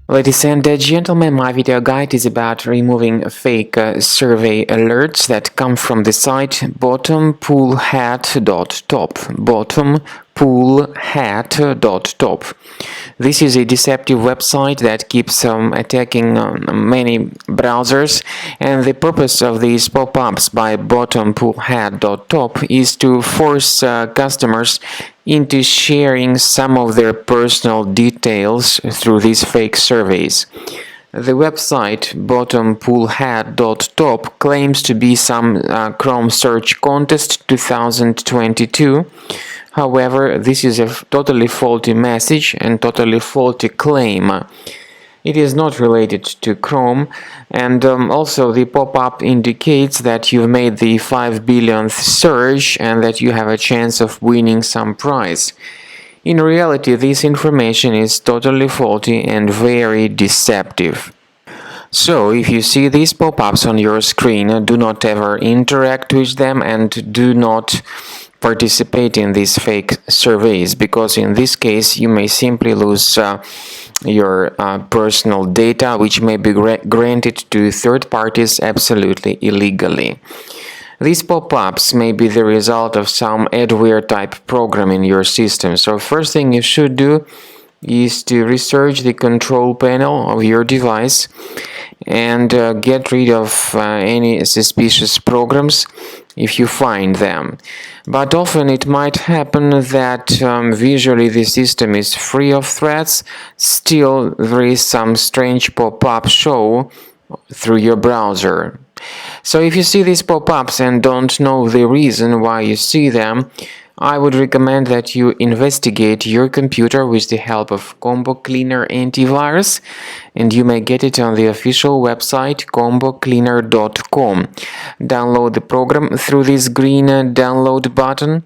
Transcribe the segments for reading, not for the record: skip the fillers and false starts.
Ladies and gentlemen, my video guide is about removing fake survey alerts that come from the site Bottompullhat.top. Bottompullhat.top. This is a deceptive website that keeps attacking many browsers, and the purpose of these pop-ups by Bottompullhat.top is to force customers into sharing some of their personal details through these fake surveys. The website Bottompullhat.top claims to be some Chrome Search Contest 2022. However, this is a totally faulty message and totally faulty claim. It is not related to Chrome, and also the pop-up indicates that you've made the 5 billionth search and that you have a chance of winning some prize. In reality, this information is totally faulty and very deceptive. So, if you see these pop-ups on your screen, do not ever interact with them and do not participate in these fake surveys, because in this case you may simply lose your personal data, which may be granted to third parties absolutely illegally. These pop-ups may be the result of some adware type program in your system. So first thing you should do is to research the control panel of your device and get rid of any suspicious programs if you find them. But often it might happen that visually the system is free of threats, still there is some strange pop-up show through your browser. So if you see these pop-ups and don't know the reason why you see them, I would recommend that you investigate your computer with the help of Combo Cleaner Antivirus, and you may get it on the official website combocleaner.com. Download the program through this green download button,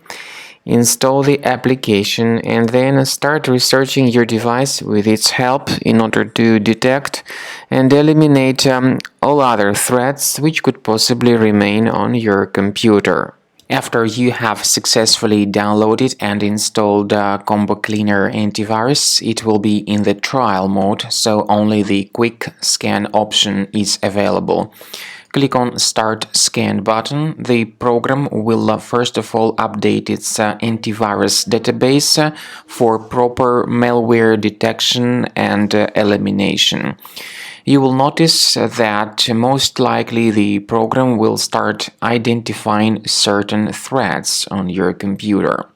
install the application, and then start researching your device with its help in order to detect and eliminate all other threats which could possibly remain on your computer. After you have successfully downloaded and installed Combo Cleaner Antivirus, it will be in the trial mode, so only the quick scan option is available. Click on Start Scan button. The program will first of all update its antivirus database for proper malware detection and elimination. You will notice that most likely the program will start identifying certain threats on your computer.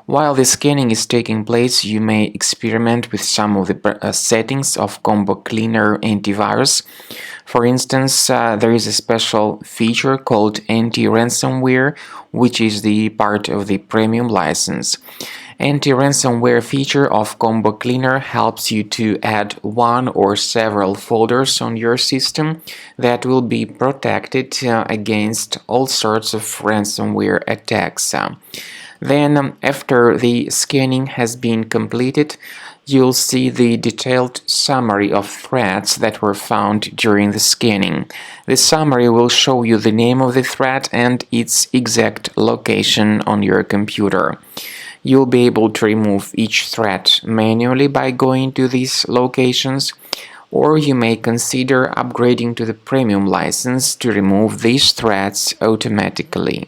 While the scanning is taking place, you may experiment with some of the settings of Combo Cleaner Antivirus. For instance, there is a special feature called anti-ransomware, which is the part of the premium license. Anti-ransomware feature of Combo Cleaner helps you to add one or several folders on your system that will be protected against all sorts of ransomware attacks. Then, after the scanning has been completed, you'll see the detailed summary of threats that were found during the scanning. The summary will show you the name of the threat and its exact location on your computer. You'll be able to remove each threat manually by going to these locations, or you may consider upgrading to the premium license to remove these threats automatically.